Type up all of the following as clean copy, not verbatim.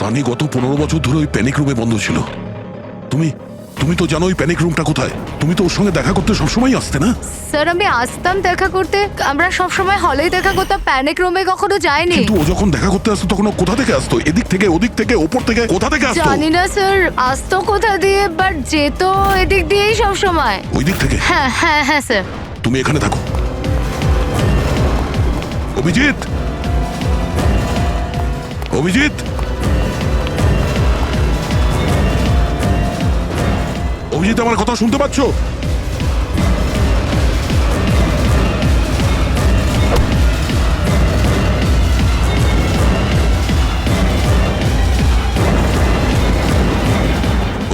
সানি গত 15 বছর ধরে ওই প্যানিক রুমে বন্ধ ছিল। তুমি তুমি তো জানো ওই প্যানিক রুমটা কোথায়। তুমি তো ওর সঙ্গে দেখা করতে সবসময় আসতে না? স্যার আমি আসতাম দেখা করতে, আমরা সবসময় হলেই দেখা করতাম, প্যানিক রুমে কখনো যাইনি। কিন্তু ও যখন দেখা করতে আসতো তখন ও কোথা থেকে আসতো? এদিক থেকে, ওদিক থেকে, ওপর থেকে, কোথা থেকে আসতো? জানি না স্যার, আসতো কোথা দিয়ে, বাট যেত এদিক দিয়েই সবসময়। ওই দিক থেকে? হ্যাঁ হ্যাঁ হ্যাঁ স্যার। তুমি এখানে থাকো। অভিজিৎ, অভিজিৎ, অভিজিৎ, আমার কথা শুনতে পাচ্ছ?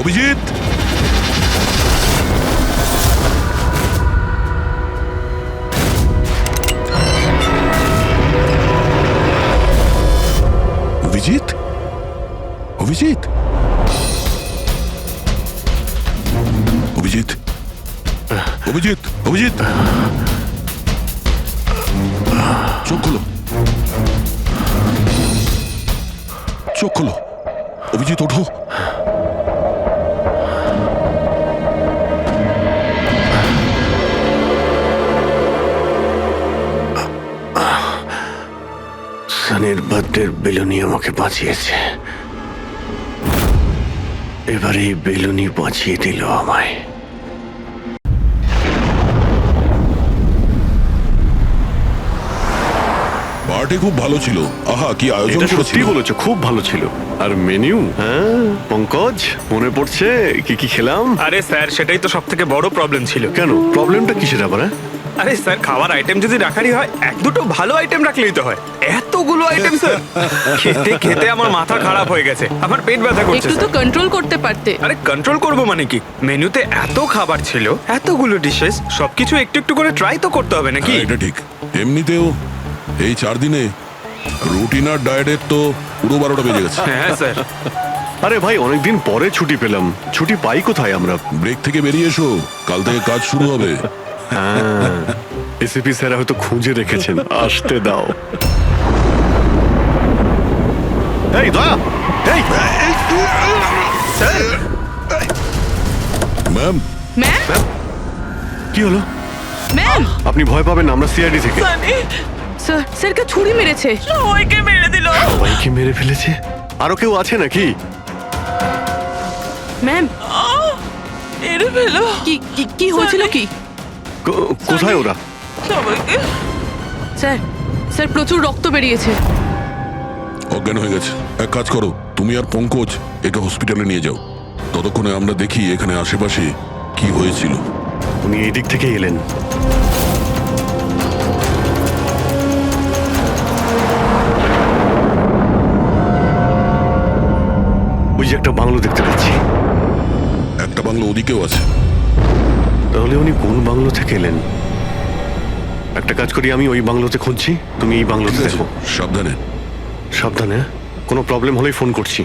অভিজিৎ, অভিজিৎ, অভিজিৎ, অভিজিৎ, অভিজিৎ, অভিজিৎ, চোখ খোলো, চোখ খোলো, অভিজিৎ ওঠো। সানির বার্থডের বেলুনি আমাকে বাঁচিয়েছে, এবার এই বেলুনি বাঁচিয়ে দিল আমায়। পার্টি খুব ভালো ছিল। আহা, কি আয়োজন এটা সত্যি করেছিল। বলেছো, খুব ভালো ছিল। আর মেনু, হ্যাঁ পঙ্কজ, মনে পড়ছে কি কি খেলাম? আরে স্যার, সেটাই তো সব থেকে বড় প্রবলেম ছিল। কেন, প্রবলেমটা কিসের আবার? আরে স্যার, খাওয়ার আইটেম যদি রাখারই হয়, এক দুটো ভালো আইটেম রাখলেই তো হয়। এতগুলো আইটেম স্যার, খেতে খেতে আমার মাথা খারাপ হয়ে গেছে, আমার পেট ব্যথা করছে একটু তো স্যার। কন্ট্রোল করতে পারতে। আরে কন্ট্রোল করবো মানে কি? মেনুতে এত খাবার ছিল, এতগুলো ডিশেস, সবকিছু একটু একটু করে ট্রাই তো করতে হবে নাকি? হ্যাঁ, এটা ঠিক। এমনিতেও এই 4 দিনে রুটিন আর ডায়েটের তো পুরো 12টা বেজে গেছে। হ্যাঁ স্যার। আরে ভাই, অনেকদিন পরে ছুটি পেলাম, ছুটি পাই কোথায় আমরা? ব্রেক থেকে বেরিয়ে এসো, কাল থেকে কাজ শুরু হবে। এসিপি স্যার হয়তো খুঁজে রেখেছেন, আসতে দাও। এই দয়া, এই ম্যাম, ম্যাম, কি হলো? ম্যাম, আপনি ভয় পাবেন না, আমরা সিআইডি থেকে। স্যার, স্যারকে ছুরি মেরেছে। সবাইকে মেরে দিল। সবাইকে মেরে ফেলেছে? আরো কেউ আছে নাকি? ম্যাম, মেরে ফেলো। কি কি কি হয়েছিল কি? কোথায় ওরা? স্যার, স্যার প্রচুর রক্ত বেরিয়েছে। অজ্ঞান হয়ে গেছে। এক কাজ করো, তুমি আর পঙ্কজ একে হসপিটালে নিয়ে যাও। ততক্ষণে আমরা দেখি এখানে আশেপাশে কি হয়েছিল। উনি এই দিক থেকে এলেন। ওই যে একটা বাংলো দেখতে পাচ্ছি। একটা বাংলো ওদিকেও আছে। তাহলে উনি কোন বাংলো থেকে এলেন? একটা কাজ করি, আমি ওই বাংলোতে খুঁজছি, তুমি এই বাংলোতে ঠিক আছে, দেখো। সাবধানে। সাবধানে, কোনো প্রবলেম হলেই ফোন করছি।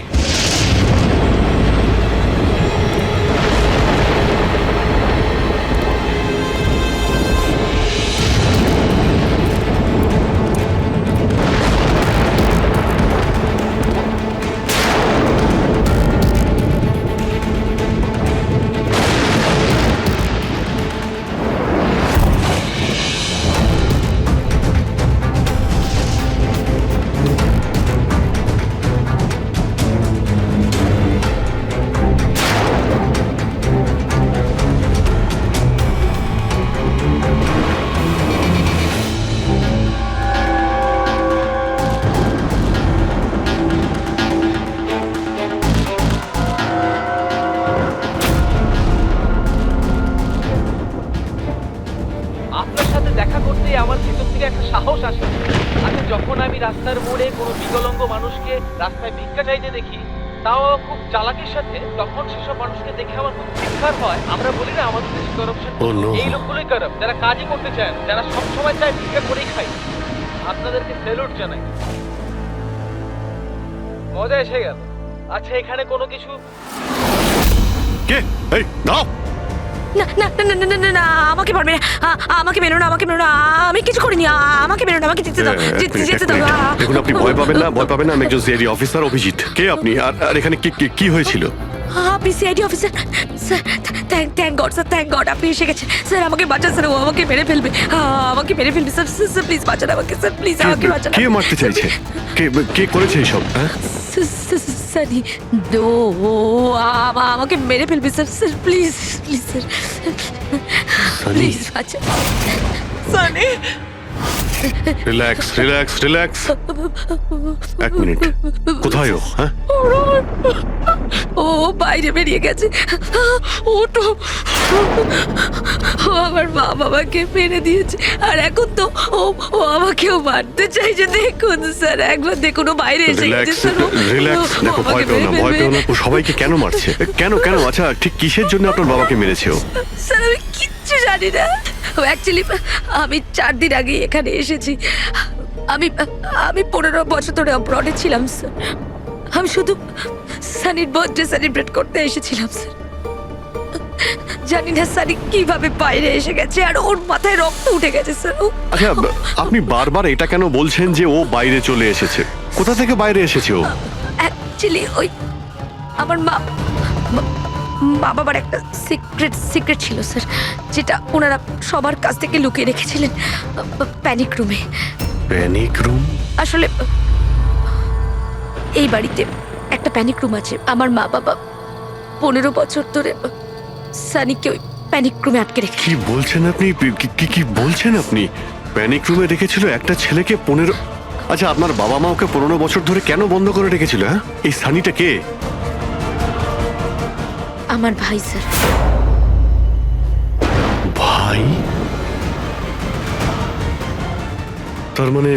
আপনার সাথে দেখা করতেই আমার ভিতর থেকে একটা সাহস আসে। আগে যখন আমি রাস্তার মোড়ে কোনো বিকলাঙ্গ মানুষকে রাস্তায় ভিক্ষা চাইতে দেখি, তাও খুব চালাকির সাথে, তখন সেসব মানুষকে দেখে আমার খুব চিৎকার হয়। আমরা বলি না আমাদের দেশে করাপশন, Oh no! এই লোকগুলোই কারাপ্ট, যারা কাজই করতে চায় না, যারা সবসময় চায় ভিক্ষা করেই খায়। আপনাদেরকে স্যালুট জানাই, মজা এসে গেল। আচ্ছা, এখানে কোনো কিছু কে? এই দাও, না না না না না না না আমাকে পারবে না আমাকে মেরো না আমাকে মেরো না আমি কিছু করিনি আমাকে মেরো না আমাকে যেতে দাও যেতে দাও দেখুন, আপনি ভয় পাবেন না, ভয় পাবেন না। আমি একজন সিআইডি অফিসার, অভিজিৎ। কে আপনি? আর এখানে কি হয়েছিল? আপনি CID officer sir? Thank god sir, thank god আপনি এসে গেছেন স্যার। আমাকে বাঁচান স্যার, ও আমাকে মেরে ফেলবে, আমাকে মেরে ফেলবে স্যার। স্যার প্লিজ বাঁচান আমাকে স্যার, প্লিজ আমাকে বাঁচান। কে মারতে চাইছে? কে করেছে এইসব? হ্যাঁ, সানি দো আমাকে মেরে ফেলবে sir. Sir please please sir, please বাঁচান। Sunny relax relax relax. এক মিনিট, কোথায় ও? হ্যাঁ, ও বাইরে বেরিয়ে গেছে। ওটো ও আমার মা বাবাকে মেরে দিয়েছে, আর এখন তো ও আমাকেও মারতে চাইছে। দেখুন স্যার, একবার দেখুন, ও বাইরে এসে গেছে রিল্যাক্স স্যার। রিল্যাক্স। দেখো, ভয় পেও না, ভয় পেও না। ও সবাইকে কেন মারছে? কেন? আচ্ছা, ঠিক কিসের জন্য আপনার বাবাকে মেরেছে ও? স্যার আমি কিচ্ছু জানি না। অ্যাকচুয়ালি আমি 4 দিন আগে এখানে এসেছি। আমি 15 বছর ধরে অব্রডে ছিলাম স্যার। আমি শুধু সানির বার্থডে সেলিব্রেট করতে এসেছিলাম স্যার। জানি না সানি কিভাবে বাইরে এসে গেছে, আর ওর মাথায় রক্ত উঠে গেছে স্যার। আচ্ছা, আপনি বারবার এটা কেন বলছেন যে ও বাইরে চলে এসেছে? কোথা থেকে বাইরে এসেছে ও? অ্যাকচুয়ালি ওই আমার মা বাবার একটা সিক্রেট ছিল স্যার, যেটা ওনারা সবার কাছ থেকে লুকিয়ে রেখেছিলেন প্যানিক রুমে। Panic room? আসলে এই বাড়িতে একটা প্যানিক রুম আছে। আমার মা বাবা 15 বছর ধরে সানিকে ওই প্যানিক রুমে আটকে রেখে। কি বলছেন আপনি? কি বলছেন আপনি? প্যানিক রুমে রেখেছিল একটা ছেলেকে 15? আচ্ছা, আপনার বাবা মা ওকে 15 বছর ধরে কেন বন্ধ করে রেখেছিল? হ্যাঁ, এই সানিটা কে? আমার ভাই স্যার। ভাই? তার মানে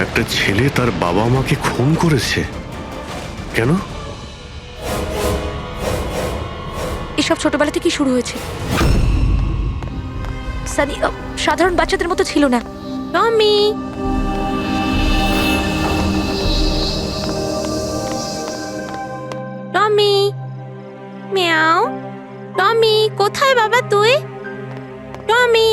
একটা ছেলে তার বাবা মাকে খুন করেছে? কেন? এসব ছোটবেলা থেকেই শুরু হয়েছে। সানি সাধারণ বাচ্চাদের মতো ছিল না। টমি, টমি, মিয়াও। টমি কোথায় বাবা তুই? টমি।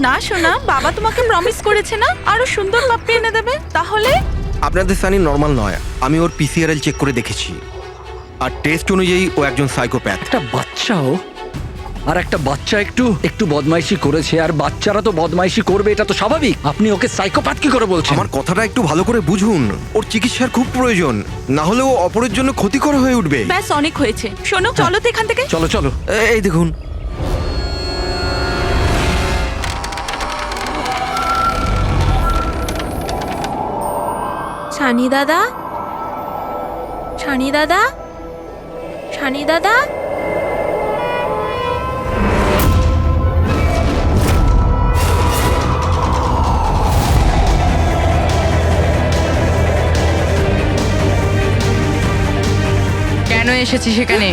না শোনা, বাবা তোমাকে প্রমিস করেছে না আরো সুন্দর পাপ্পি এনে দেবে। তাহলে আপনাদের সানি নর্মাল নয়। আমি ওর পিসিআরএল চেক করে দেখেছি, আর টেস্ট অনুযায়ী ও একজন সাইকোপ্যাথ। একটা বাচ্চাও, আর একটা বাচ্চা একটু বদমাইশি করেছে, আর বাচ্চারা তো বদমাইশি করবে, এটা তো স্বাভাবিক। আপনি ওকে সাইকোপ্যাথ কি করে বলছেন? আমার কথাটা একটু ভালো করে বুঝুন। ওর চিকিৎসার খুব প্রয়োজন, না হলে ও অপরের জন্য ক্ষতিকর হয়ে উঠবে। ব্যাস অনেক হয়েছে। শোনো, চলো তো এখান থেকে। চলো চলো। এই দেখুন, ছানি দাদা, ছানি দাদা, ছানি দাদা। কেন এসেছি সেখানে?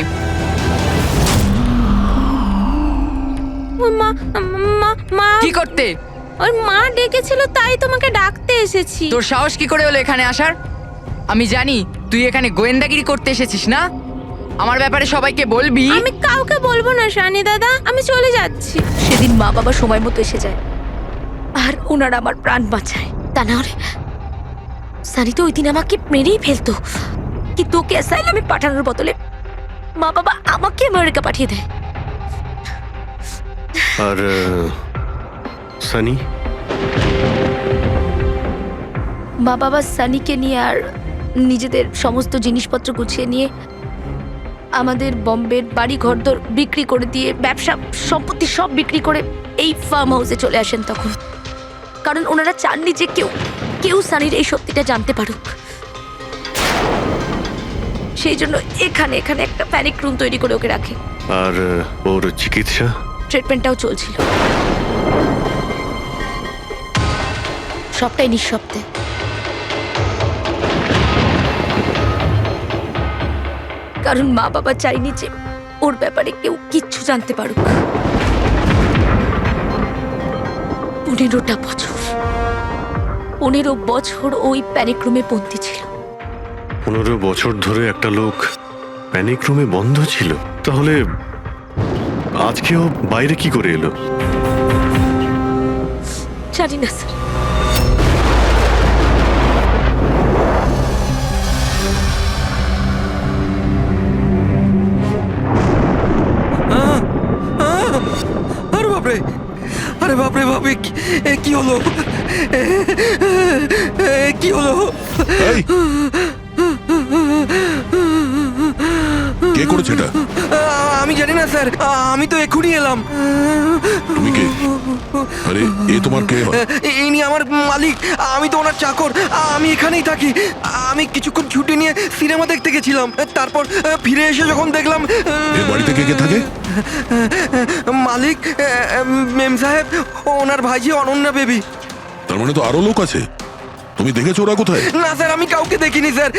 মা কি করতে? ওর মা ডেকেছিল, তাই তোমাকে ডাকতে এসেছি। তোর সাহস কি করে হলো এখানে আসার? আমি জানি তুই এখানে গোয়েন্দাগিরি করতে এসেছিস না। আমার ব্যাপারে সবাইকে বলবি। আমি কাউকে বলবো না সানি দাদা, আমি চলে যাচ্ছি। সেদিন মা বাবা সময় মতো এসে যায়, আর ওনারা আমার প্রাণ বাঁচায়। তা না হলে সানি তো ওই দিন আমাকে মেরেই ফেলতো। কিন্তু ওকে অ্যাসাইলামে পাঠানোর বদলে মা বাবা আমাকে আমেরিকা পাঠিয়ে দেয়। আর সানি? মা বাবা সানিকে নিয়ে আর নিজেদের সমস্ত জিনিসপত্র গুছিয়ে নিয়ে আমাদের বম্বের বাড়ি ঘরদোর বিক্রি করে দিয়ে, ব্যবসা সম্পত্তি সব বিক্রি করে এই ফার্ম হাউসে চলে আসেন তখন। কারণ ওনারা চাননি যে কেউ সানির এই সত্যিটা জানতে পারুক। সেই জন্য এখানে এখানে একটা প্যানিক রুম তৈরি করে ওকে রাখে। আর ওর চিকিৎসা? ট্রিটমেন্টটাও চলছিল, সবটাই নিঃশব্দে। কারণ মা বাবা চাইনি যে ওর ব্যাপারে কেউ কিচ্ছু জানতে পারুক। 15টা বছর, 15 বছর ওই প্যানিক রুমে বন্দি ছিল। 15 বছর ধরে একটা লোক প্যানিক রুমে বন্ধ ছিল, তাহলে আজকেও বাইরে কি করে এলো? জানি না স্যার। আরে বাপরে, আরে বাপরে বাপরে, কি হলো? কি হলো? এই, কে করেছে এটা? আমি জানি না স্যার, আমি তো এক্ষুনি এলাম। তুমি কে? আরে এ তোমার কে হয়? ইনি আমার মালিক, আমি তো ওনার চাকর। আমি এখানেই থাকি। আমি কিছুক্ষণ ছুটি নিয়ে সিনেমা দেখতে গেছিলাম, তারপর ফিরে এসে যখন দেখলাম এ বাড়িতে কে কে থাকে? মালিক, মেম সাহেব, ওনার ভাইজি অনন্যা বেবি। তার মানে তো আরো লোক আছে। তুমি দেখেছো ওরা কোথায়? না স্যার, আমি কাউকে দেখিনি স্যার।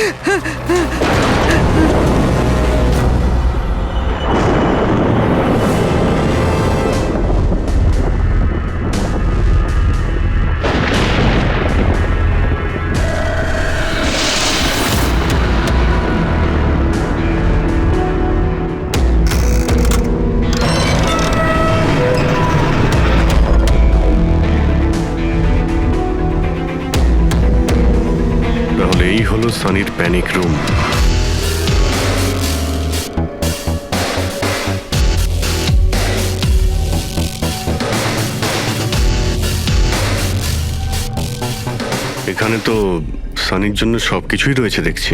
তাহলে এই হলো সানির প্যানিক রুম। এখানে তো সানির জন্য সবকিছুই রয়েছে দেখছি।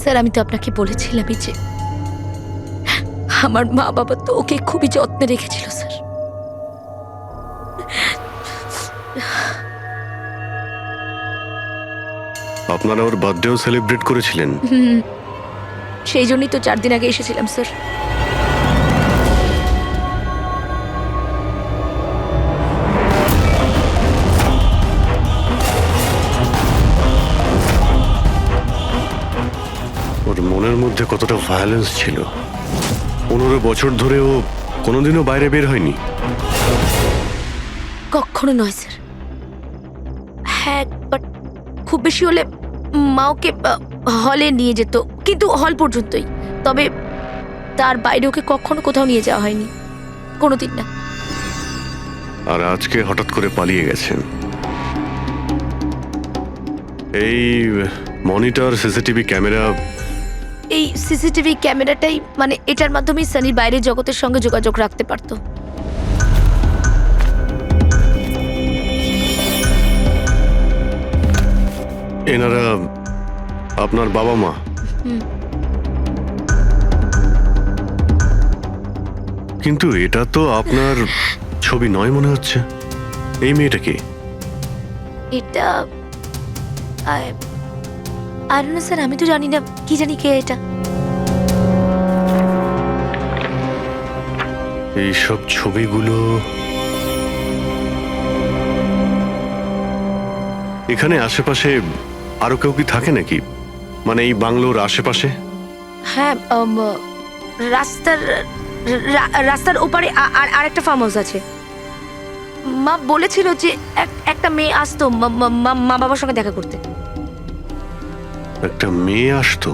স্যার, আমি তো আপনাকে বলেছিলামই যে আমার মা বাবা তো ওকে খুবই যত্নে রেখেছিল স্যার। আপনারা ওর বার্থডেও সেলিব্রেট করেছিলেন? সেই জন্যই তো 4 দিন আগে এসেছিলাম স্যার। ওর মনের মধ্যে কতটা ভায়োলেন্স ছিল। 15 বছর ধরে ও কোনোদিনও বাইরে বের হয়নি। কখনো নয় স্যার। হ্যাঁ, বাট খুব বেশি হলে মা ওকে হলে নিয়ে যেত, কিন্তু হল পর্যন্তই। তবে তার বাইরে ওকে কখনো কোথাও নিয়ে যাওয়া হয়নি, কোনোদিন না। আর আজকে হঠাৎ করে পালিয়ে গেছেন। এই মনিটর, সিসিটিভি ক্যামেরা, এই সিসিটিভি ক্যামেরাটাই মানে এটার মাধ্যমেই সানির বাইরের জগতের সঙ্গে যোগাযোগ রাখতে পারতো। এনারা আপনার বাবা মা? কিন্তু এটা তো আপনার ছবি নয় মনে হচ্ছে। এই মেয়েটা কি? এটা আর না স্যার, আমি তো জানি না, কি জানি কে এটা। এইসব ছবিগুলো এখানে আশেপাশে আরো কেউ কি থাকে নাকি? মানে এই বাংলোর আশেপাশে? হ্যাঁ, রাস্তার ওপারে আর একটা ফার্ম হাউস আছে। মা বলেছিল যে একটা মেয়ে আসতো মা বাবার সঙ্গে দেখা করতে। একটা মেয়ে আসতো?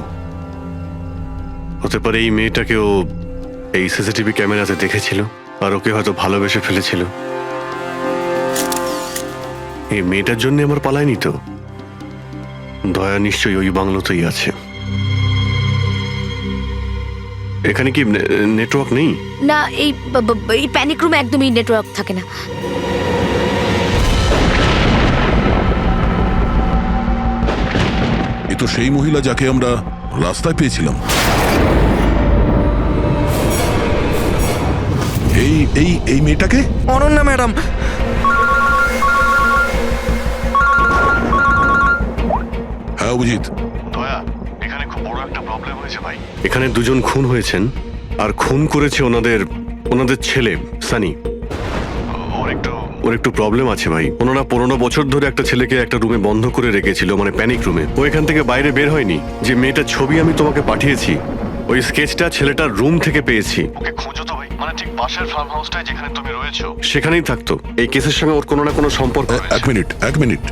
হতে পারে এই মেয়েটাকে ও এই সিসিটিভি ক্যামেরাতে দেখেছিল আর ওকে হয়তো ভালোবেসে ফেলেছিল। এই মেয়েটার জন্য আমার পালায়নি তো। দয়া নিশ্চয়ই ওই বাংলোতেই আছে। এখানে কি নেটওয়ার্ক নেই? না, এই প্যানিক রুমে একদমই নেটওয়ার্ক থাকে না। এ তো সেই মহিলা যাকে আমরা রাস্তায় পেয়েছিলাম। এই এই এই মেয়েটাকে? অনন্যা ম্যাডাম। হ্যাঁ অভিজিৎ। দয়া, এখানে খুব বড় একটা প্রবলেম হয়েছে ভাই। এখানে দুজন খুন হয়েছেন, আর খুন করেছে ওনাদের ছেলে সানি। ওর একটু প্রবলেম আছে ভাই। ওনারা 15 বছর ধরে একটা ছেলেকে একটা রুমে বন্ধ করে রেখেছিল, মানে প্যানিক রুমে। ও এখান থেকে বাইরে বের হয়নি। যে মেয়েটার ছবি আমি তোমাকে পাঠিয়েছি, ওই স্কেচটা ছেলেটার রুম থেকে পেয়েছি। ওকে খোঁজো তো ভাই, মানে ঠিক পাশের ফার্ম হাউসটায় যেখানে তুমি রয়েছো সেখানেই থাকতো। এই কেসের সঙ্গে ওর কোনো না কোনো সম্পর্ক রয়েছে। এক মিনিট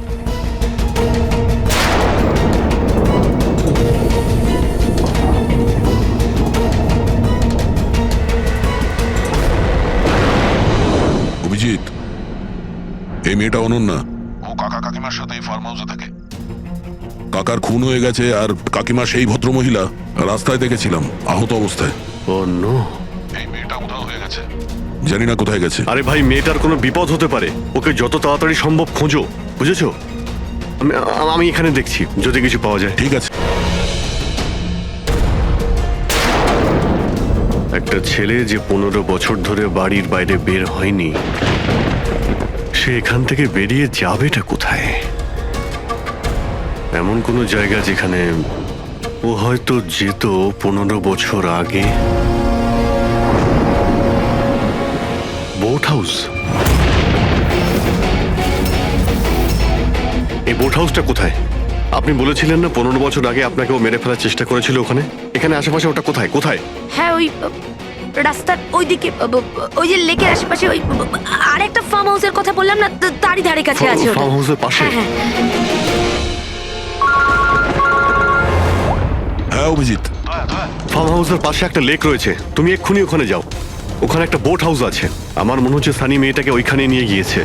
অভিজিৎ, এই মেয়েটা অনন্যা। ও কাকা কাকিমার সাথে এই ফার্ম হাউসে থাকে। কাকার খুন হয়ে গেছে, আর কাকিমা সেই ভদ্রমহিলা রাস্তায় দেখেছিলাম আহত অবস্থায়। ও নো। এই মেয়েটা উধাও হয়ে গেছে, জানি না কোথায় গেছে। আরে ভাই, মেয়েটার কোনো বিপদ হতে পারে। ওকে যত তাড়াতাড়ি সম্ভব খোঁজো, বুঝেছো? আমি এখানে দেখছি যদি কিছু পাওয়া যায়। ঠিক আছে। একটা ছেলে যে 15 বছর ধরে বাড়ির বাইরে বের হয়নি, সে এখান থেকে বেরিয়ে যাবেটা কোথায়? এমন কোনো জায়গা যেখানে ও হয়তো যেত 15 বছর আগে। Boat house. এই বোট হাউসটা কোথায়? আপনি বলেছিলেন না 15 বছর আগে আপনাকে ও মেরে ফেলার চেষ্টা করেছিল ওখানে। এখানে আশেপাশে ওটা কোথায় কোথায়? হ্যাঁ, ওই রাস্তার ওইদিকে, ওই যে লেকের আশেপাশে, ওই আরেকটা ফার্ম হাউসের কথা বললাম না, তারই ধারে কাছে আছে ওটা। ফার্ম হাউসের পাশে? হ্যাঁ, হ্যাঁ অভিজিৎ, ফার্ম হাউসের পাশে একটা লেক রয়েছে, তুমি এক্ষুনি ওখানে যাও। ওখানে একটা বোট হাউস আছে। আমার মনে হচ্ছে সানি মেয়েটাকে ওইখানে নিয়ে গিয়েছে।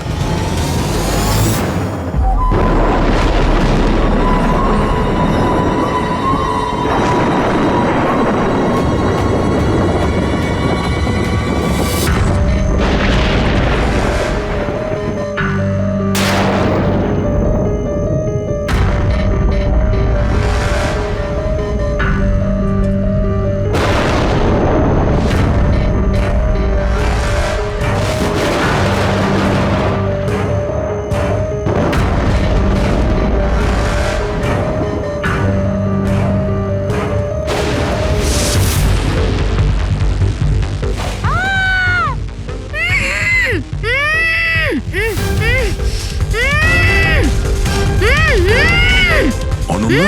অনন্যা,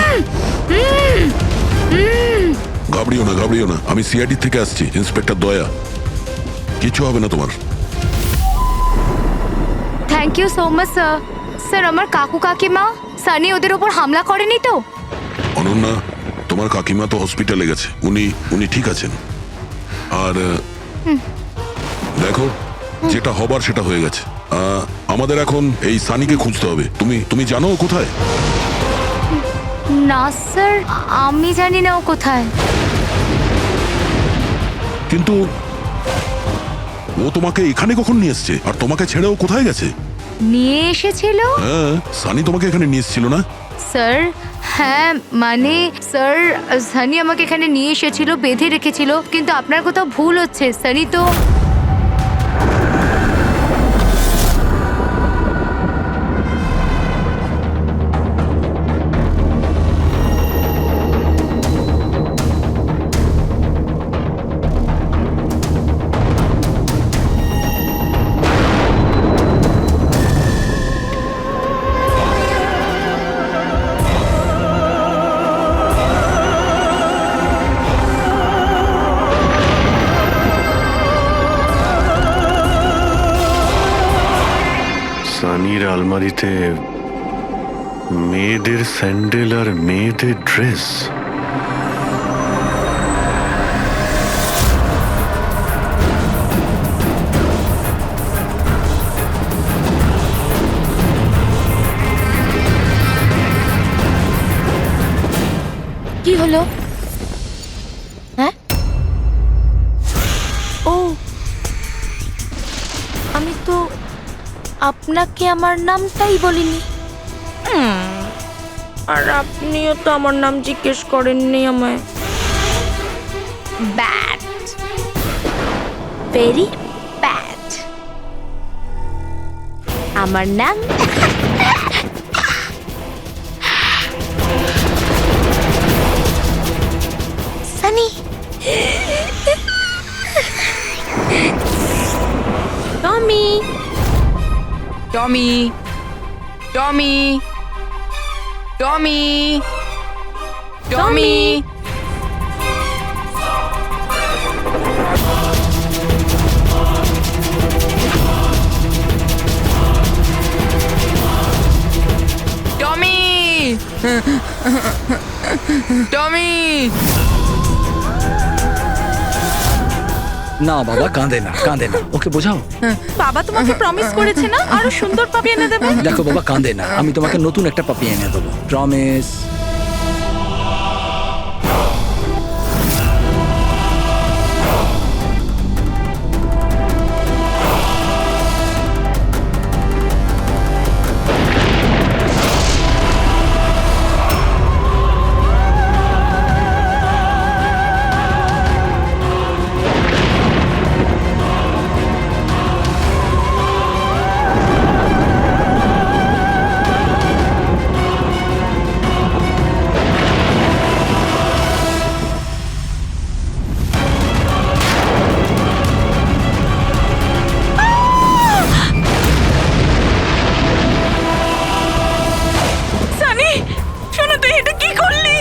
ঘাবড়িও না, আমি সিআইডি থেকে আসছি, ইন্সপেক্টর দয়া। কিছু হবে না তোমার। Thank you so much sir. Sir, আমার কাকু কাকিমা সানি ওদের ওপর হামলা করেনি তো? অনন্যা, তোমার কাকিমা তো হসপিটালে গেছে, উনি ঠিক আছেন। আর দেখো, যেটা হবার সেটা হয়ে গেছে। আমাদের এখন এই সানিকে খুঁজতে হবে। তুমি জানো ও কোথায়? না স্যার, আমি জানি না ও কোথায়। কিন্তু ও তোমাকে এখানে কখন নিয়ে এসছে, আর তোমাকে ছেড়ে ও কোথায় গেছে? নিয়ে এসেছিল? হ্যাঁ, সানি তোমাকে এখানে নিয়ে এসেছিল না? স্যার, হ্যাঁ মানে স্যার, সানি আমাকে এখানে নিয়ে এসেছিল, বেঁধে রেখেছিল। কিন্তু আপনার কোথাও ভুল হচ্ছে। সানি তো সানির আলমারিতে মেয়েদের স্যান্ডেল আর মেয়েদের ড্রেস। কি হলো? হ্যাঁ, ও, আমি তো আপনাকে আমার নামটাই বলিনি। আর আপনিও তো আমার নাম জিজ্ঞেস করেননি আমায়। Bad, very bad. আমার নাম টমি টমি টমি টমি টমি টমি না বাবা, কাঁদে না, কাঁদে না, ওকে বোঝাও। বাবা তোমাকে প্রমিস করেছে না আরো সুন্দর পাপি এনে দেবে। দেখো বাবা, কাঁদে না, আমি তোমাকে নতুন একটা পাপি এনে দেবো, প্রমিস। সানি শোনো, তুই এটা কি করলি?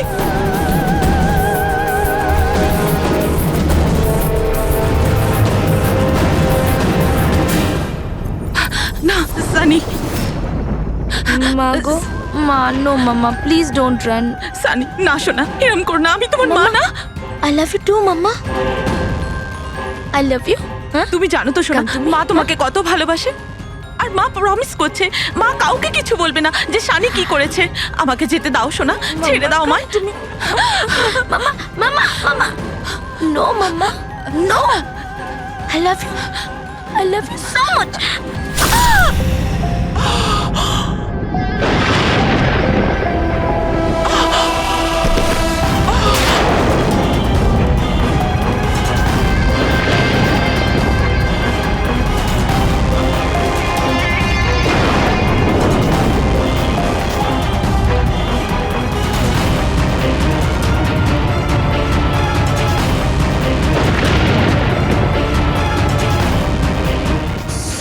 না সানি, মা গো, মা, no mamma, please don't run. Sunny না শোনা, এরম কর না, আমি তোমার মা না। I love you too mamma, I love you. হ্যাঁ, তুমি জানো তো শোনা, মা তোমাকে কত ভালোবাসে। আর মা প্রমিস করছে মা কাউকে কিছু বলবে না যে সানি কি করেছে। আমাকে যেতে দাও শোনা, ছেড়ে দাও আমায়। তুমি mamma, mamma, mamma, no mamma, no, I love you so much.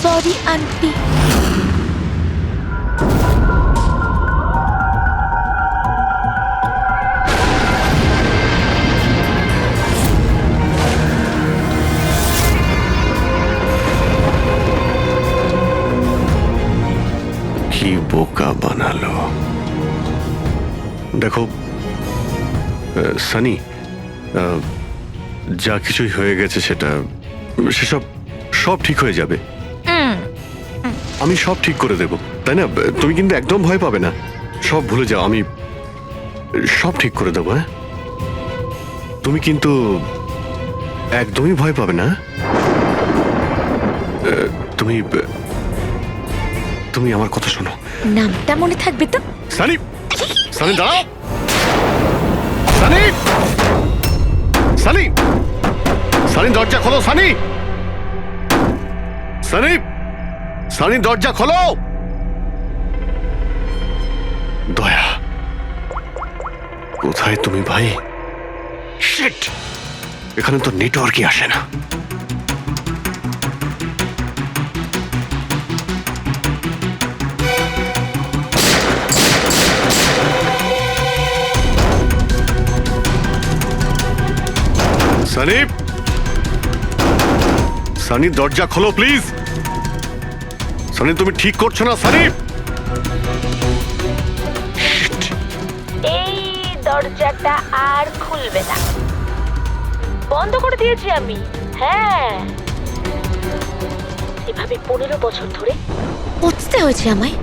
Sorry aunty. কি বোকা বানালো। দেখো সানি, যা কিছুই হয়ে গেছে সেসব সব ঠিক হয়ে যাবে। আমি সব ঠিক করে দেব, তাই না? তুমি কিন্তু একদম ভয় পাবে না, সব ভুলে যাও, আমি সব ঠিক করে দেবো। হ্যাঁ, তুমি কিন্তু একদমই ভয় পাবে না। তুমি তুমি আমার কথা শোনো। নামটা মনে থাকবে তো? সানি, সানি দাঁড়াও। সানি, সানি, সানি দরজা খোলো। সানি, সানি, সানি দরজা খোলো। দয়া, কোথায় তুমি ভাই? শিট, এখানে তো নেটওয়ার্কই আসে না। সানি, সানি দরজা খোলো প্লিজ। সানি, তুমি ঠিক করছো না সানি। এই দরজাটা আর খুলবে না, বন্ধ করে দিয়েছি আমি। হ্যাঁ, এভাবে 15 বছর ধরে পৌঁছতে হয়েছে আমায়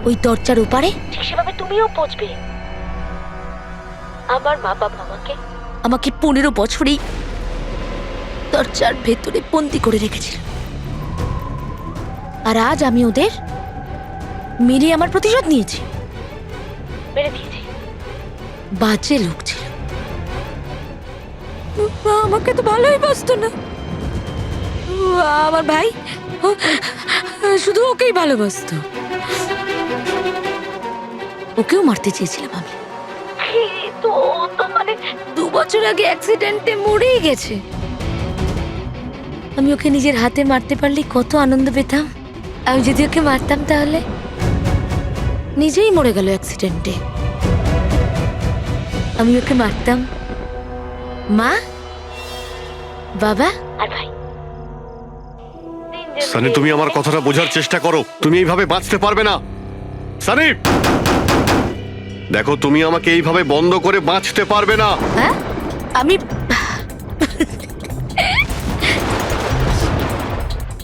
ওই দরজার ওপারে। ঠিক সেভাবে তুমিও পৌঁছবে। আমার মা বাবা আমাকে 15 বছরেই দরজার ভেতরে বন্দি করে রেখেছিল, আর আজ আমি ওদের মেরে আমার প্রতিশোধ নিয়েছি। মেরে দিয়েছি। বাজে লোক ছিল, আমাকে তো ভালোই বাসতো না। আমার ভাই শুধু ওকেই ভালোবাসতো, ওকেও মারতে চেয়েছিলাম আমি, তো মানে 2 বছর আগে অ্যাক্সিডেন্টে মরেই গেছে। আমি ওকে নিজের হাতে মারতে পারলে কত আনন্দ পেতাম। আমি যদি ওকে মারতাম তাহলে নিজেই মরে গেল অ্যাক্সিডেন্টে। আমি ওকে মারতাম, মা, বাবা আর ভাই। সানি, তুমি আমার কথাটা বোঝার চেষ্টা করো। তুমি এইভাবে বাঁচতে পারবে না সানি। দেখো, তুমি আমাকে এইভাবে বন্ধ করে বাঁচতে পারবে না। হ্যাঁ, আমি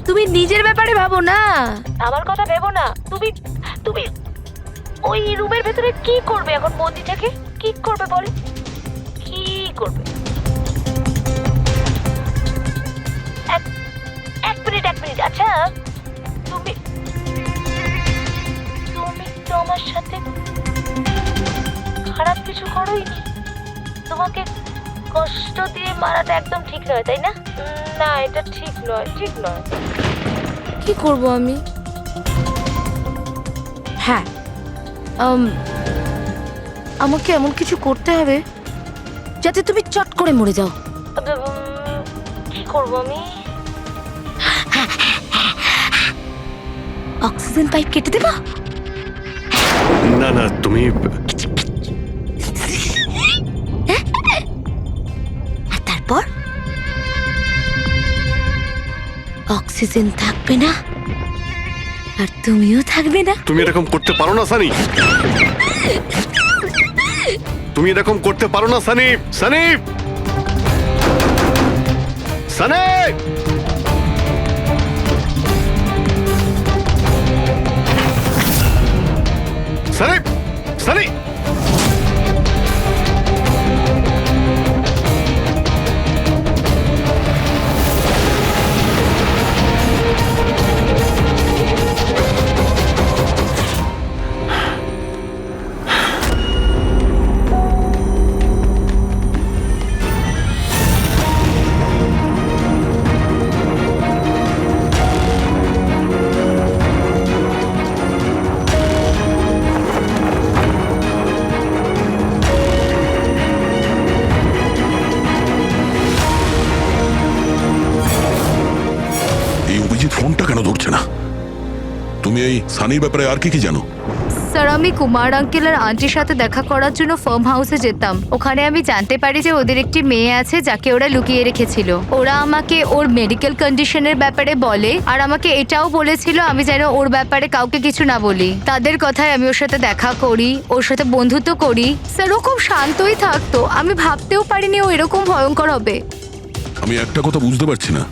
তুমি নিজের ব্যাপারে ভাবো না, আমার কথা ভেবো না। তুমি তুমি ওই রুমের ভেতরে কি করবে এখন? বন্দি থেকে কি করবে বলো? কি করবে? এক মিনিট। আচ্ছা, তুমি তো আমার সাথে খারাপ কিছু করোইনি। তোমাকে কষ্ট দিয়ে মারাটা একদম ঠিক নয়, তাই না? না, এটা ঠিক নয়। কি করব আমি? হ্যাঁ, আমাকে এমন কিছু করতে হবে যাতে তুমি চট করে মরে যাও। কি করব আমি? অক্সিজেন পাইপ কেটে দেবো? না না, তুমি আর তারপর অক্সিজেন থাকবে না, আর তুমিও থাকবে না। তুমি এরকম করতে পারো না সানি। তুমি এরকম করতে পারো না সানি। সানি, সানি, সানি, সানি। এই অভিজিৎ ফোনটা কেন ধরছে না? তুমি এই সানির ব্যাপারে আর কি কি জানো? স্যার, আমি কুমার আঙ্কেল আর আন্টির সাথে দেখা করার জন্য ফার্ম হাউসে যেতাম। ওখানে আমি জানতে পারি যে ওদের একটি মেয়ে আছে যাকে ওরা লুকিয়ে রেখেছিল। ওরা আমাকে ওর মেডিকেল কন্ডিশনের ব্যাপারে বলে, আর আমাকে এটাও বলেছিল আমি যেন ওর ব্যাপারে কাউকে কিছু না বলি। তাদের কথায় আমি ওর সাথে দেখা করি, ওর সাথে বন্ধুত্ব করি। স্যার, ও খুব শান্তই থাকতো। আমি ভাবতেও পারিনি ও এরকম ভয়ঙ্কর হবে। আমি একটা কথা বুঝতে পারছি না,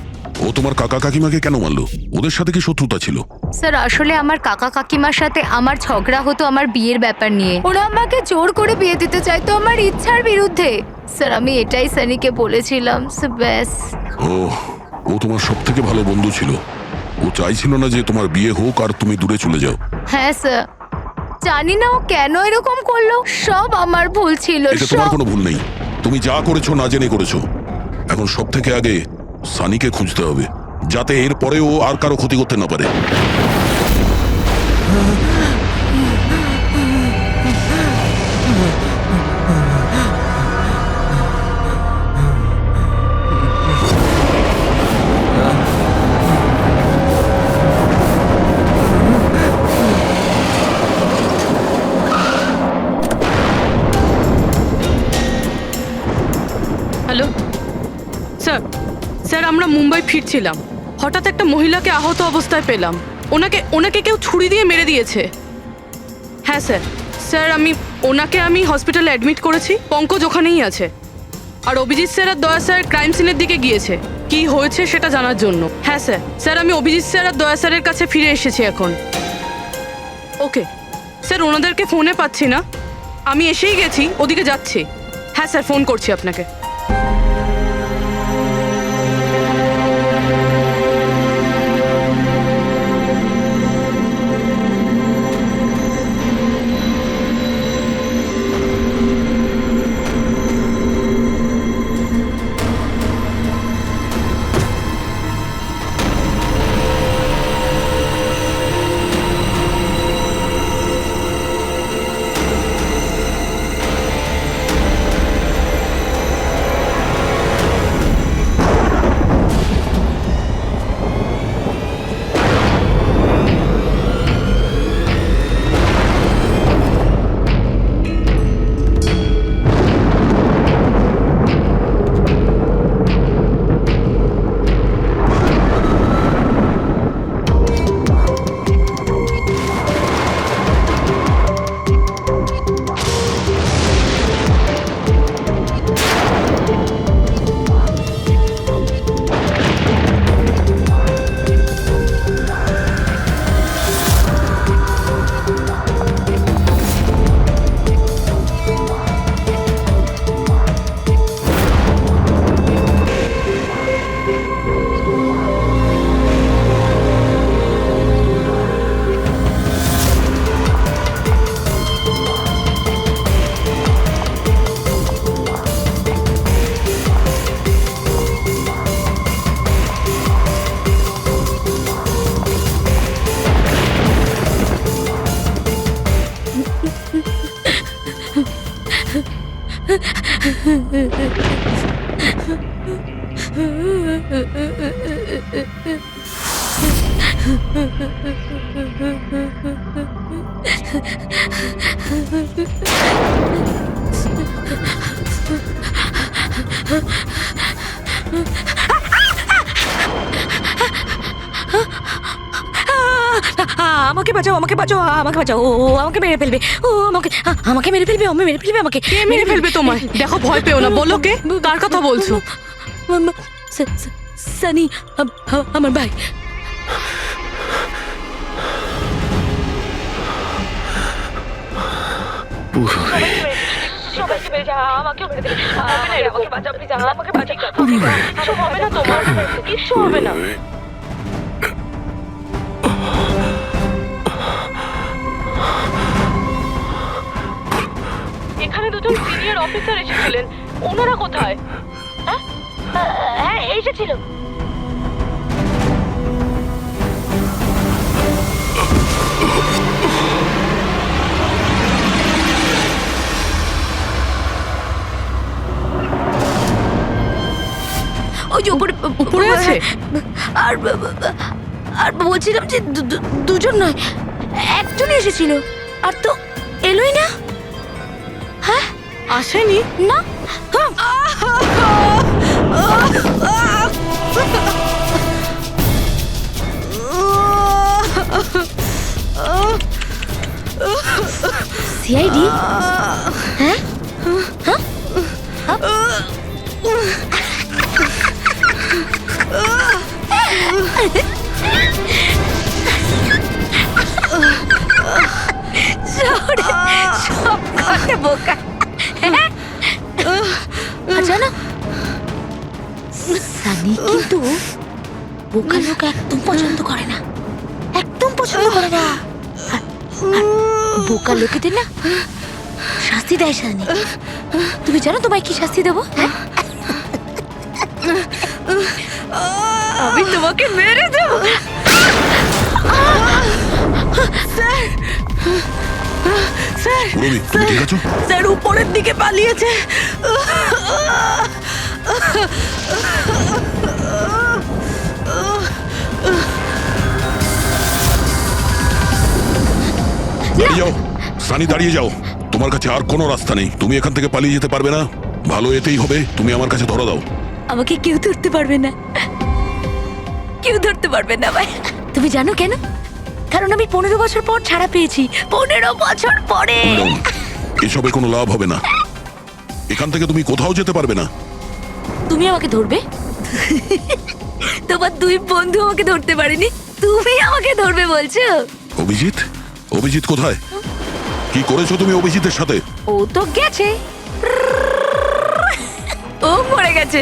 ও তোমার কাকা কাকিমাকে কেন মারলো? ওদের সাথে কি শত্রুতা ছিল? স্যার, আসলে আমার কাকা কাকিমার সাথে আমার ঝগড়া হতো আমার বিয়ের ব্যাপার নিয়ে। ওরা আমাকে জোর করে বিয়ে দিতে চাইতো আমার ইচ্ছার বিরুদ্ধে। স্যার, আমি এটাই সানিকে বলেছিলাম। ব্যাস। ও তোমার সব থেকে ভালো বন্ধু ছিল। ও চাইছিল না যে তোমার বিয়ে হোক আর তুমি দূরে চলে যাও। হ্যাঁ স্যার, জানি না ও কেন এরকম করলো। সব আমার ভুল ছিল। এটা তোমার কোনো ভুল নেই। তুমি যা করেছো না জেনে করেছো। এখন সব থেকে আগে সানিকে খুঁজতে হবে, যাতে এর পরে ও আর কারো ক্ষতি করতে না পারে। Hello sir. স্যার, আমরা মুম্বাই ফিরছিলাম, হঠাৎ একটা মহিলাকে আহত অবস্থায় পেলাম। ওনাকে কেউ ছুরি দিয়ে মেরে দিয়েছে। হ্যাঁ স্যার। স্যার, আমি হসপিটালে অ্যাডমিট করেছি। পঙ্কজ ওখানেই আছে। আর অভিজিৎ স্যার আর দয়া স্যার ক্রাইম সিনের দিকে গিয়েছে কি হয়েছে সেটা জানার জন্য। হ্যাঁ স্যার। স্যার, আমি অভিজিৎ স্যার আর দয়া স্যারের কাছে ফিরে এসেছি এখন। ওকে স্যার, ওনাদেরকে ফোনে পাচ্ছি না। আমি এসেই গেছি, ওদিকে যাচ্ছি। হ্যাঁ স্যার, ফোন করছি আপনাকে। আমাকে বাঁচাও, আমাকে বাঁচাও, আমাকে বাঁচাও। ও আমাকে মেরে ফেলবে, ও আমাকে মেরে ফেলবে, মেরে ফেলবে আমাকে। কে মেরে ফেলবে তোমায়? দেখো, ভয় পেও না। বলো কে, কার কথা বলছো? সানি, আমার ভাই। সবাইকে মেরে যা, আমাকেও মেরে দেবে। আমাকে বাঁচাও, প্লিজ, আমাকে বাঁচাও। কিছু হবে না তোমার, কিচ্ছু হবে না। এখানে দুজন সিনিয়র অফিসার এসেছিলেন, ওনারা কোথায়? হ্যাঁ, এসেছিল। ওই যে উপরে আছে? আর বলছিলাম যে দুজন নয়, একজনই এসেছিল, আর তো এলোই না। হ্যাঁ, আসেনি? না। সিআইডি? হ্যাঁ, সব কথা বোকা। জানো, সানি কিন্তু বোকা লোক একদম পছন্দ করে না, একদম পছন্দ করে না। আর বোকা লোকেদের না শাস্তি দেয় সানি। তুমি জানো তোমায় কি শাস্তি দেবো? আমি তোমাকে মেরে দেবো। পুরবি, তুমি ঠিক আছো? স্যার উপরের দিকে পালিয়েছে। দাঁড়িয়ে যাও সানি, দাঁড়িয়ে যাও। তোমার কাছে আর কোনো রাস্তা নেই, তুমি এখান থেকে পালিয়ে যেতে পারবে না। ভালো এতেই হবে, তুমি আমার কাছে ধরা দাও। আমাকে কেউ ধরতে পারবে না, কেউ ধরতে পারবে না ভাই। তুমি জানো কেন? কারণ আমি 15 বছর পর ছাড়া পেয়েছি। 15 বছর পরে। এসবে কোনো লাভ হবে না, এখান থেকে তুমি কোথাও যেতে পারবে না। তুমি আমাকে ধরবে? তোমার দুই বন্ধু আমাকে ধরতে পারেনি, তুমি আমাকে ধরবে বলছো? অভিজিৎ, অভিজিৎ কোথায়? কি করেছো তুমি অভিজিতের সাথে? ও তো গেছে, ও মরে গেছে।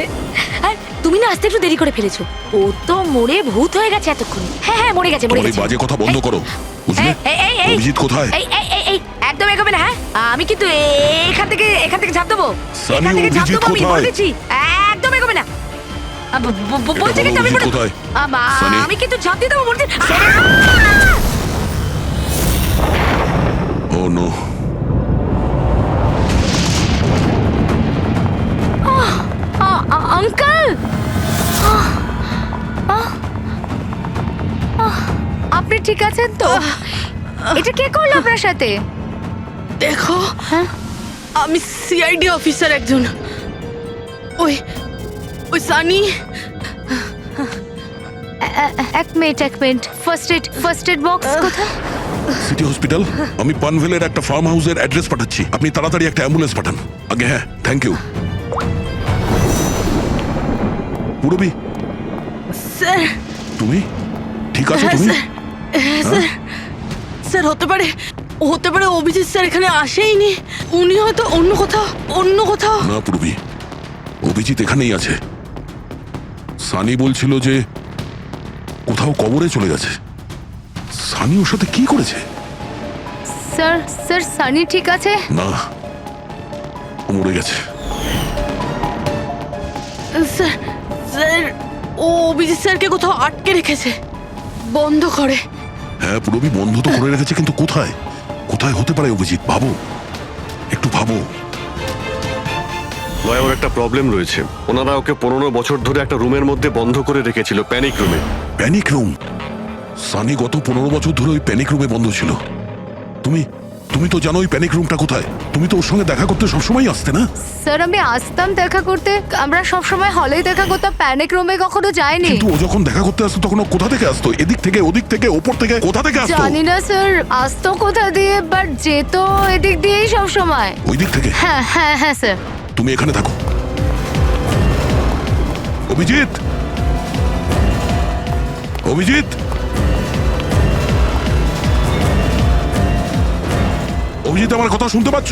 আর তুমি না আসতে একটু দেরি করে ফেলেছো। ও তো মরে ভূত হয়ে গেছে এতক্ষণ। হ্যাঁ হ্যাঁ, মরে গেছে, মরে তোমার এই গেছে। বাজে কথা বন্ধ করো, বুঝলে? অভিজিৎ কোথায়? এই একদম এগোবে না। হ্যাঁ, আমি কিন্তু এখান থেকে ঝাঁপ দেবো, সানি, এখান থেকে ঝাঁপ অভিজিৎ দেবো, আমি কোথায়? বলে দিচ্ছি। একদম এগোবে না, বলছি কিন্তু আমি অভিজিৎ কোথায়? সানি। আমি কিন্তু ঝাঁপ দিয়ে দেবো বলছি। ও নো, আঙ্কেল, আপনি ঠিক আছেন তো? এটা কে করলো আপনার সাথে? দেখো, আমি সিআইডি অফিসার একজন। ওই ওই সানি। এক মিনিট, ফার্স্ট এড বক্স কোথায়? City hospital. আমি পানভেলের একটা ফার্ম হাউসের অ্যাড্রেস পাঠাচ্ছি, আপনি তাড়াতাড়ি একটা অ্যাম্বুলেন্স পাঠান আগে। হ্যাঁ, থ্যাংক ইউ। Purabi, sir. তুমি ঠিক আছো? হ্যাঁ তুমি? স্যার, হ্যাঁ স্যার। স্যার হতে পারে অভিজিৎ স্যার এখানে আসেইনি, উনি হয়তো অন্য কোথাও। না পুরবি, অভিজিৎ এখানেই আছে। সানি বলছিল যে কোথাও কবরে চলে গেছে। সানি ওর সাথে কি করেছে? স্যার সানি ঠিক আছে? না, ও মরে গেছে। স্যার ও অভিজিৎ স্যারকে কোথাও আটকে রেখেছে, বন্ধ করে। হ্যাঁ পুরবি, বন্ধ তো করে রেখেছে, কিন্তু কোথায়? কোথায় হতে পারে অভিজিৎ? ভাবো, একটু ভাবো। লয়া ওর একটা প্রবলেম রয়েছে। ওনারা ওকে 15 বছর ধরে একটা রুমের মধ্যে বন্ধ করে রেখেছিল, প্যানিক রুমে। Panic room? সানি গত 15 বছর ধরে ওই প্যানিক রুমে বন্ধ ছিল। তুমি তুমি তো জানো ওই প্যানিক রুমটা কোথায়। তুমি তো ওর সঙ্গে দেখা করতে সবসময় আসতে না? স্যার আমি আসতাম দেখা করতে, আমরা সব সময় হলেই দেখা করতাম, প্যানিক রুমে কখনো যাইনি। কিন্তু ও যখন দেখা করতে আসতো তখন ও কোথা থেকে আসতো? এদিক থেকে, ওদিক থেকে, ওপর থেকে, কোথা থেকে আসতো? জানি না স্যার, আসতো কোথা দিয়ে, বাট যেত এদিক দিয়েই সব সময়। ওই দিক থেকে? হ্যাঁ হ্যাঁ হ্যাঁ স্যার। তুমি এখানে থাকো। অভিজিৎ, অভিজিৎ, অভিজিৎ, আমার কথা শুনতে পাচ্ছ?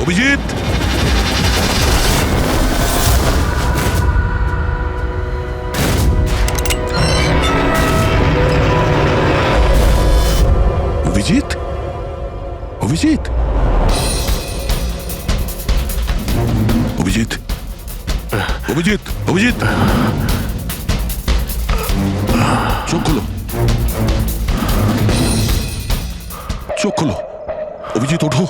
অভিজিৎ, অভিজিৎ, অভিজিৎ, অভিজিৎ, অভিজিৎ, অভিজিৎ, চোখ খোলো, চোখ খোলো। অভিজিৎ, ওঠো।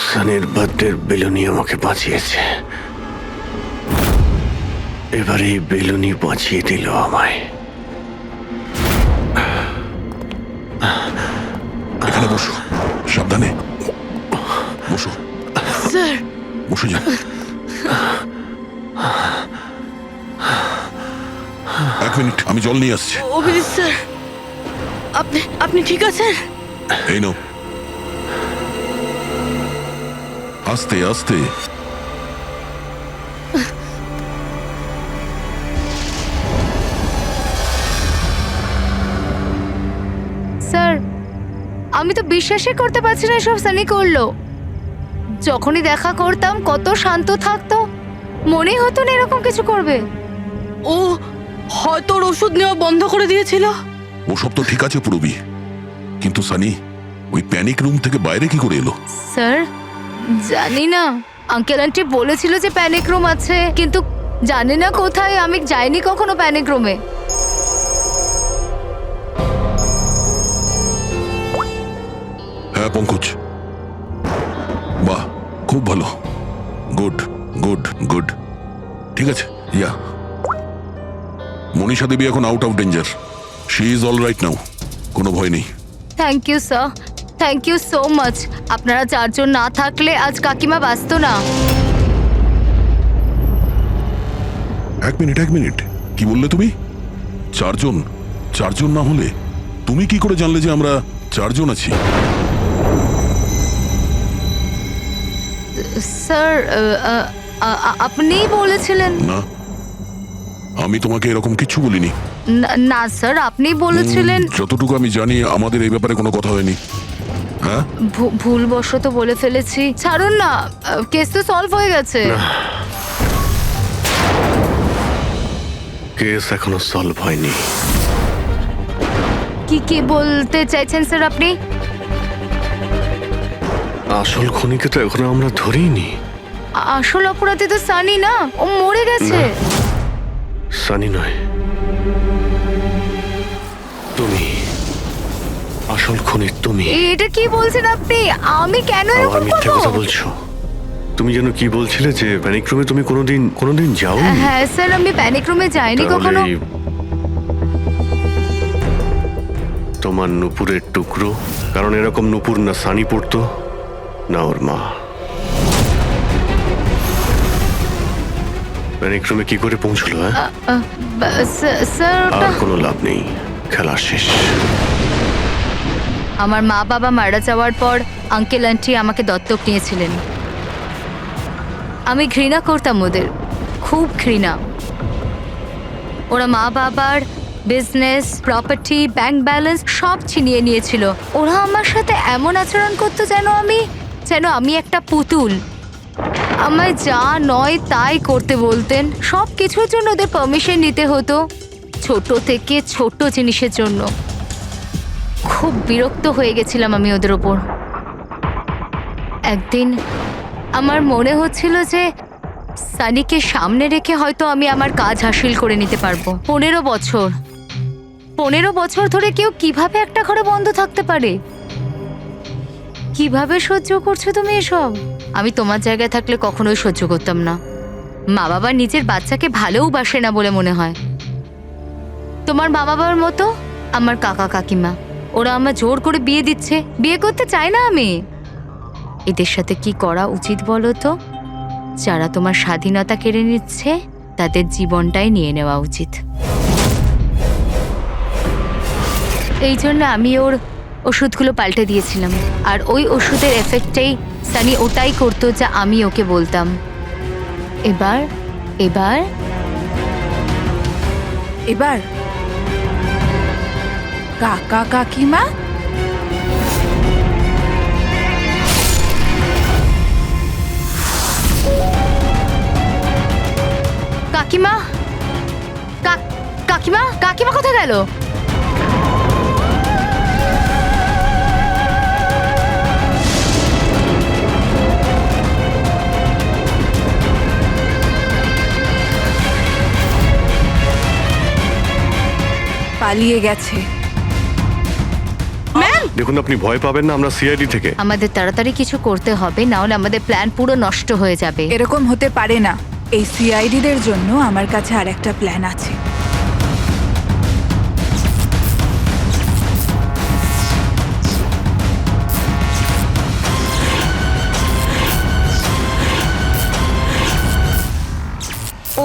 সানির বার্থডের বেলুনি আমাকে বাঁচিয়েছে, এবার এই বেলুনি বাঁচিয়ে দিল আমায়। এখানে বসো, সাবধানে বসো। স্যার বসে যান। এক মিনিট, আমি জল নিয়ে আসছি। অভিজিৎ স্যার, আপনি আপনি ঠিক আছেন? এই নাও। আস্তে আস্তে। স্যার আমি তো বিশ্বাসই করতে পারছি না সব সানি করলো। যখনই দেখা করতাম কত শান্ত থাকতো, মনেই হতো না এরকম কিছু করবে। ও হয়তো ওর ওষুধ নেওয়া বন্ধ করে দিয়েছিল। ওসব তো ঠিক আছে পুরবি, কিন্তু সানি ওই প্যানিক রুম থেকে বাইরে কি করে এলো? স্যার জানি না, আঙ্কেল আন্টি বলেছিল যে প্যানিক রুম আছে, কিন্তু জানি না কোথায়, আমি যাইনি কখনো প্যানিক রুমে। হ্যাঁ পঙ্কজ, বাহ, খুব ভালো, গুড গুড গুড। ঠিক আছে, ইয়া, মনীষা দেবী এখন out of danger, she is all right now, কোনো ভয় নেই। Thank you sir, thank you so much. আপনারা চারজন না থাকলে আজ কাকিমা বাঁচতো না। এক মিনিট, এক মিনিট, কি বললে তুমি? চারজন? চারজন না হলে তুমি কি করে জানলে যে আমরা চারজন আছি? স্যার আপনিই বলেছিলেন। না, আমি তোমাকে এরকম কিছু বলিনি। না স্যার, আপনি বলেছিলেন। যতটুকু আমি জানি আমাদের এই ব্যাপারে কোনো কথা হয়নি। হ্যাঁ, ভুলবশত বলে ফেলেছি, ছাড়ুন না, কেস তো সলভ হয়ে গেছে। কেস এখনো সলভ হয়নি। কি বলতে চাইছেন স্যার আপনি? আসল খুনিকে তো এখনো আমরা ধরিনি। আসল অপরাধী তো সানি না, ও মরে গেছে। সানি নয়, তুমি আসল খুনি। তুমি এটা কি বলছেন আপনি? আমি কেন আবার এরকম মিথ্যে করব? কথা বলছো। তুমি যেন কি বলছিলে যে প্যানিক রুমে তুমি কোনোদিন যাও? হ্যাঁ স্যার, আমি প্যানিক রুমে যাইনি কখনো। তোমার নুপুরের টুকরো, কারণ এরকম নুপুর না সানি পড়তো না ওর মা। প্যানিক রুমে কি করে পৌঁছলো? স্যার আর কোনো লাভ নেই, খেলা শেষ। আমার মা বাবা মারা যাওয়ার পর আঙ্কেল আন্টি আমাকে দত্তক নিয়েছিলেন। আমি ঘৃণা করতাম ওদের, খুব ঘৃণা। ওরা মা বাবার বিজনেস, প্রপার্টি, ব্যাংক ব্যালেন্স সব ছিনিয়ে নিয়েছিল। ওরা আমার সাথে এমন আচরণ করতো যেন আমি একটা পুতুল। আমায় যা নয় তাই করতে বলতেন। সব কিছুর জন্য ওদের পারমিশন নিতে হতো, ছোট থেকে ছোট জিনিসের জন্য। খুব বিরক্ত হয়ে গেছিলাম আমি ওদের ওপর। একদিন আমার মনে হচ্ছিল যে সানিকে সামনে রেখে হয়তো আমি আমার কাজ হাসিল করে নিতে পারবো। 15 বছর ধরে কেউ কিভাবে একটা ঘরে বন্ধ থাকতে পারে? কিভাবে সহ্য করছো তুমি এসব? আমি তোমার জায়গায় থাকলে কখনোই সহ্য করতাম না। মা বাবা নিজের বাচ্চাকে ভালোও বাসে না বলে মনে হয়। তোমার মা বাবার মতো আমার কাকা কাকিমা, ওরা আমার জোর করে বিয়ে দিচ্ছে। বিয়ে করতে চাই না আমি। এদের সাথে কি করা উচিত বলো তো? যারা তোমার স্বাধীনতা কেড়ে নিচ্ছে তাদের জীবনটাই নিয়ে নেওয়া উচিত। এই জন্য আমি ওর ওষুধগুলো পাল্টে দিয়েছিলাম, আর ওই ওষুধের এফেক্টটাই সানি ওটাই করতো যা আমি ওকে বলতাম। এবার এবার এবার কাকা কাকিমা কাকিমা কাকিমা কাকিমা কোথায় গেল? পালিয়ে গেছে। দেখুন, আপনি ভয় পাবেন না, আমরা সিআইডি থেকে। আমাদের তাড়াতাড়ি কিছু করতে হবে, না হলে আমাদের প্ল্যান পুরো নষ্ট হয়ে যাবে। এরকম হতে পারে না। এই সিআইডিদের জন্য আমার কাছে আরেকটা প্ল্যান আছে।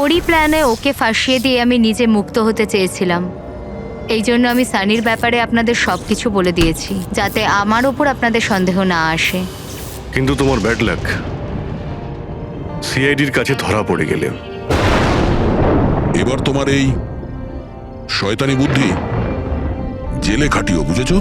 ওরই প্ল্যানে ওকে ফাঁসিয়ে দিয়ে আমি নিজে মুক্ত হতে চেয়েছিলাম। এই জন্য আমি সানির ব্যাপারে আপনাদের সবকিছু বলে দিয়েছি, যাতে আমার ওপর আপনাদের সন্দেহ না আসে। কিন্তু তোমার ব্যাড লাক, সিআইডির কাছে ধরা পড়ে গেলে। এবার তোমার এই শয়তানি বুদ্ধি জেলে খাটিও, বুঝেছো?